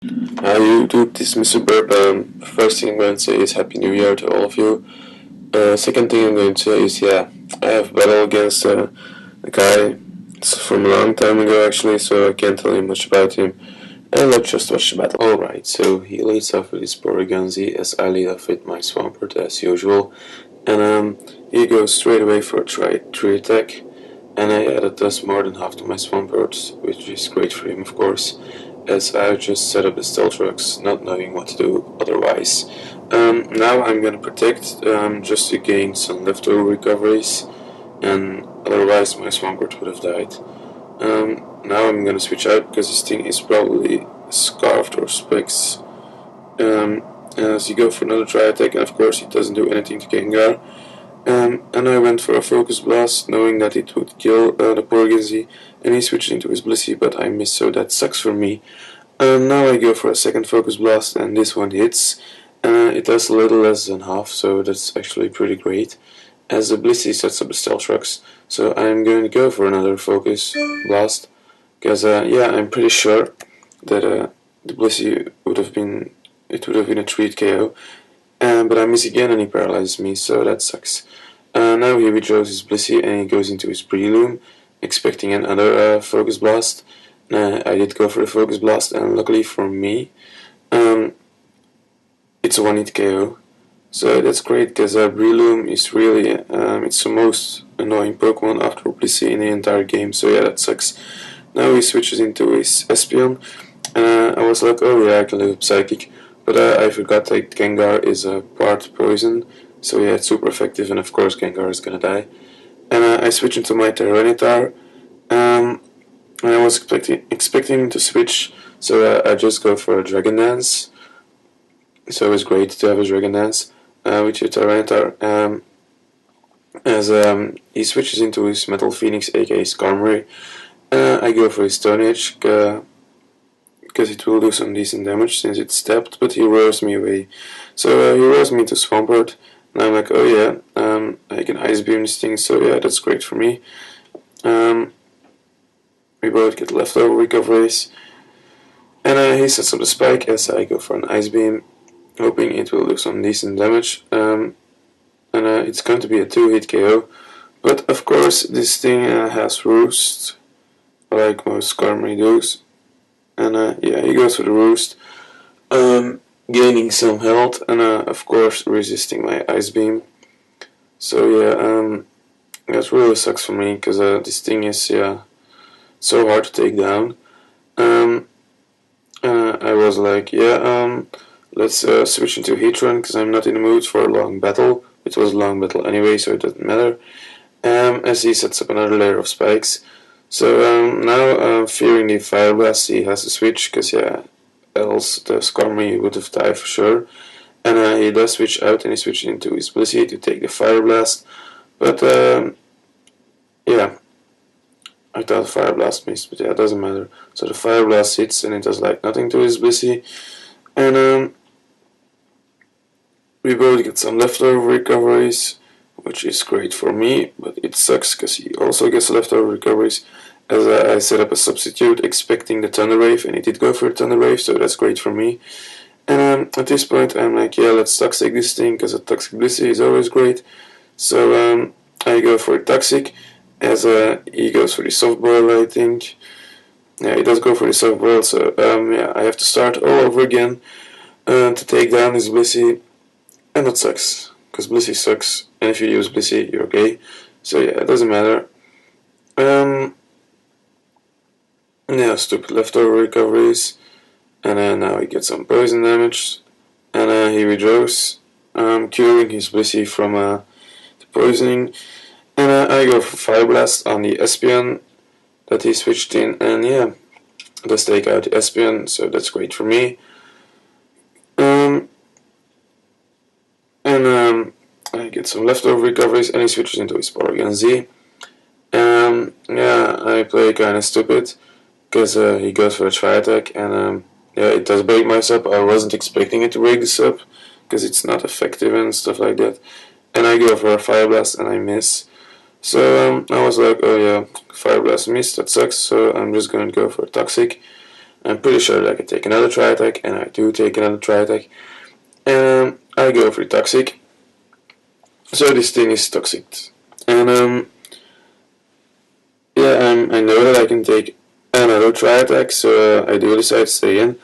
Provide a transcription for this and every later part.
Hi YouTube, this is Mr.Burp. First thing I'm going to say is Happy New Year to all of you. Second thing I'm going to say is, I have battle against a guy. It's from a long time ago actually, so I can't tell you much about him. And let's just watch the battle. Alright, so he leads off with his porygon-z as I lead off with my Swampert as usual. And he goes straight away for a tree attack. And that does more than half to my Swampert, which is great for him of course, as I just set up the stealth rocks, not knowing what to do otherwise. Now I'm gonna protect, just to gain some leftover recoveries, and otherwise my Swampert would have died. Now I'm gonna switch out because this thing is probably scarfed or specs. As you go for another try attack, and of course it doesn't do anything to Gengar. And I went for a focus blast, knowing that it would kill the porygon-z, and he switched into his Blissey, but I missed, so that sucks for me. Now I go for a second focus blast, and this one hits. It does a little less than half, so that's actually pretty great, as the Blissey sets up the stealth rocks. So I'm going to go for another focus blast, because I'm pretty sure that the Blissey would have been a 3-hit KO. But I miss again and he paralyzes me, so that sucks. Now he withdraws his Blissey and he goes into his Breloom, expecting another focus blast. I did go for the focus blast, and luckily for me, it's a 1-hit KO. So that's great, because Breloom is really, it's the most annoying Pokemon after Blissey in the entire game, so yeah, that sucks. Now he switches into his Espeon. I was like, oh yeah, I can live up Psychic. But I forgot that Gengar is a part poison, so yeah, it's super effective, and of course Gengar is gonna die. And I switch into my Tyranitar. I was expecting to switch, so I just go for a Dragon Dance. So it's great to have a Dragon Dance with your Tyranitar. As he switches into his Metal Phoenix, aka Skarmory. I go for his Stone Edge, because it will do some decent damage since it's stepped, but he roars me away. So he roars me to Swampert, and I'm like, oh yeah, I can Ice Beam this thing, so yeah, that's great for me. We both get leftover recoveries, and he sets up the spike as I go for an Ice Beam, hoping it will do some decent damage. It's going to be a 2-hit KO, but of course this thing has Roost, like most Skarmory does. And he goes for the Roost, gaining some health, and of course resisting my Ice Beam. So yeah, that really sucks for me, because this thing is so hard to take down. I was like, let's switch into Heatran, because I'm not in the mood for a long battle. It was a long battle anyway, so it doesn't matter. As he sets up another layer of spikes. So now, fearing the Fire Blast, he has to switch, because else the Skarmory would have died for sure. And he does switch out, and he switches into his Blissey to take the Fire Blast. But I thought Fire Blast missed, but it doesn't matter. So the Fire Blast hits, and it does like nothing to his Blissey. And we both get some leftover recoveries, which is great for me, but it sucks because he also gets leftover recoveries, as I set up a substitute expecting the Thunder Wave, and he did go for the Thunder Wave, so that's great for me. And at this point I'm like, yeah, let's Toxic this thing, because a Toxic Blissey is always great. So I go for a Toxic, as he goes for the Soft Boil, I think. Yeah, he does go for the Soft Boil, so I have to start all over again to take down his Blissey, and that sucks, because Blissey sucks, and if you use Blissey, you're okay. So yeah, it doesn't matter. Stupid leftover recoveries, and now he gets some poison damage, and he withdraws, curing his Blissey from the poisoning, and I go for Fire Blast on the Espeon that he switched in, and yeah, does take out the Espeon, so that's great for me. I get some leftover recoveries, and he switches into his porygon-z. I play kinda stupid, because he goes for a try attack, and it does break my sub. I wasn't expecting it to break the sub, because it's not effective and stuff like that. And I go for a Fire Blast, and I miss. So I was like, oh yeah, Fire Blast missed, that sucks, so I'm just going to go for a Toxic. I'm pretty sure that I can take another tri-attack, and I do take another tri-attack. And I go for toxic. So this thing is toxic. And yeah, I know that I can take another tri-attack, so I do decide to stay in.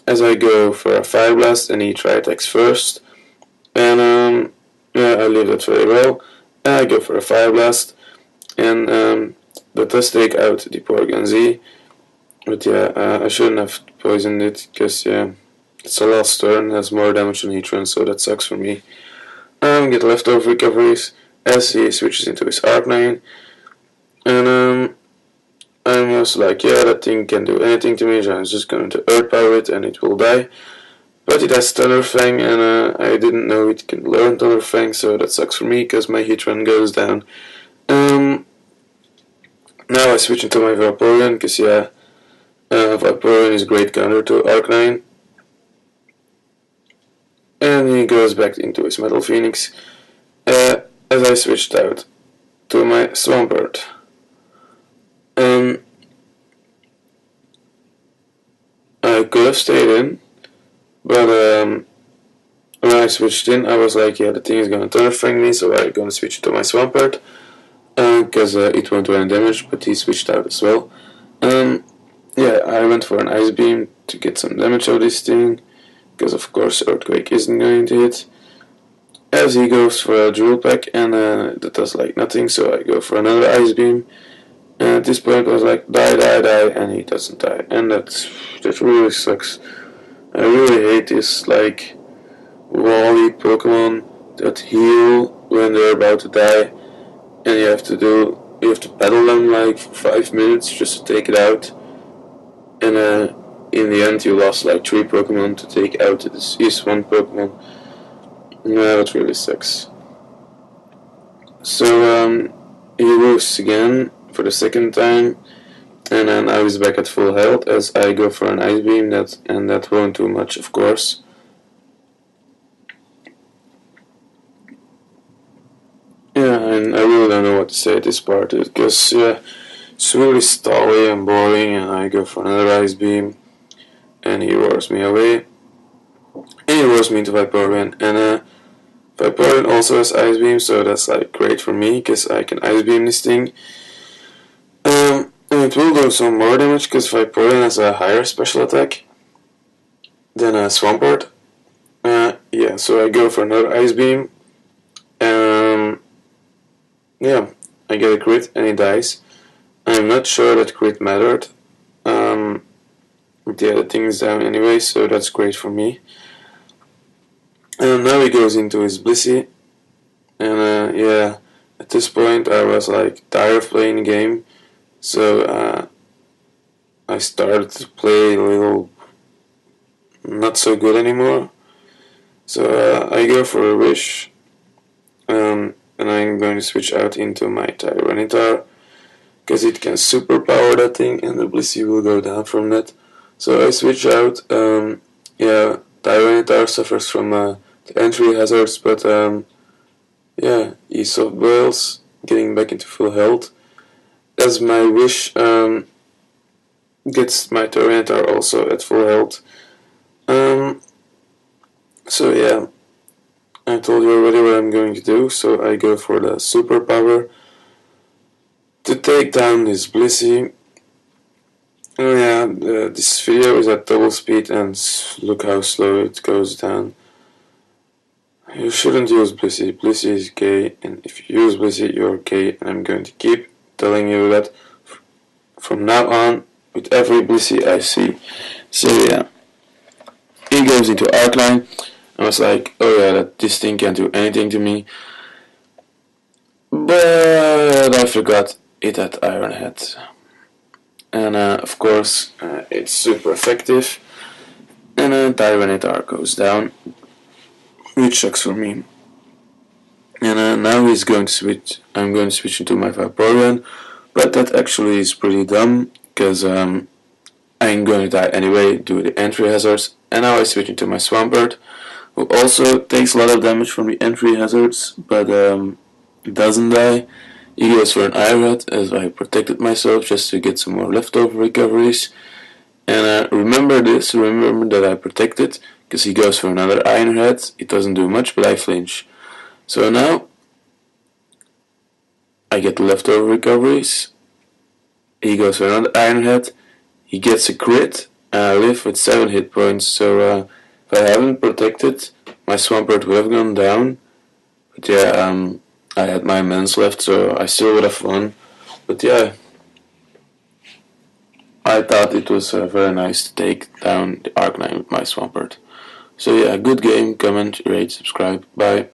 As I go for a Fire Blast, and he tri-attacks first. And yeah, I leave that very well. And I go for a Fire Blast. And that does take out the Porygon-z. But yeah, I shouldn't have poisoned it, because yeah, it's a last turn, has more damage than Heatran, so that sucks for me. Get leftover recoveries as he switches into his Arcanine. And I'm just like, yeah, that thing can do anything to me, so I'm just going to Earth Power it and it will die. But it has Thunder Fang, and I didn't know it can learn Thunder Fang, so that sucks for me, because my Heatran goes down. Now I switch into my Vaporeon, because yeah, Vaporeon is great counter to Arcanine. And he goes back into his Metal Phoenix, as I switched out to my Swampert. I could have stayed in, but when I switched in, I was like, yeah, the thing is gonna Thunder Fang me, so I'm gonna switch to my Swampert, because it won't do any damage, but he switched out as well. Yeah, I went for an Ice Beam to get some damage out of this thing, because of course Earthquake isn't going to hit. As he goes for a Jewel Pack, and that does like nothing, so I go for another Ice Beam. And at this point I was like, die, die, die, and he doesn't die. And that really sucks. I really hate this, like, wally Pokemon that heal when they're about to die, and you have to battle them like for 5 minutes just to take it out. And in the end you lost like 3 Pokemon to take out this one Pokemon. Yeah, that really sucks. So he moves again for the second time, and then I was back at full health as I go for an Ice Beam, and that won't do much, of course. Yeah, and I really don't know what to say at this part, because yeah, it's really stally and boring, and I go for another Ice Beam, and he roars me away. And he roars me into Vaporeon, and Vaporeon also has Ice Beam, so that's like great for me, because I can Ice Beam this thing. And it will do some more damage, because Vaporeon has a higher special attack than a Swampert. Yeah, so I go for another Ice Beam. Yeah, I get a crit and he dies. I'm not sure that crit mattered. The other thing is down anyway, so that's great for me. And now he goes into his Blissey. And yeah, at this point I was like tired of playing the game. So I started to play a little not so good anymore. So I go for a Wish. And I'm going to switch out into my Tyranitar, because it can superpower that thing, and the Blissey will go down from that. So I switch out. Yeah, Tyranitar suffers from the entry hazards, but yeah, he soft boils, getting back into full health. As my Wish gets my Tyranitar also at full health. So yeah, I told you already what I'm going to do, so I go for the superpower to take down this Blissey. Oh yeah, this video is at double speed, and look how slow it goes down. You shouldn't use Blissey. Blissey is gay, and if you use Blissey, you're gay, and I'm going to keep telling you that from now on with every Blissey I see. So yeah, he goes into Arcanine. I was like, oh yeah, this thing can't do anything to me. But I forgot it had Iron Head. And of course, it's super effective. And Tyranitar goes down, which sucks for me. And now he's going to switch. I'm going to switch into my Vaporeon, but that actually is pretty dumb, because I'm going to die anyway due to the entry hazards. And now I switch into my Swampert, who also takes a lot of damage from the entry hazards, but doesn't die. He goes for an Iron Head, as I protected myself just to get some more leftover recoveries. And remember this, remember that I protected, because he goes for another Iron Head. It doesn't do much, but I flinch. So now I get leftover recoveries. He goes for another Iron Head. He gets a crit, and I live with 7 hit points. So if I hadn't protected, my Swampert would have gone down. But yeah, I had my mans left, so I still would have won. But yeah, I thought it was very nice to take down the Arcanine with my Swampert. So yeah, good game, comment, rate, subscribe, bye.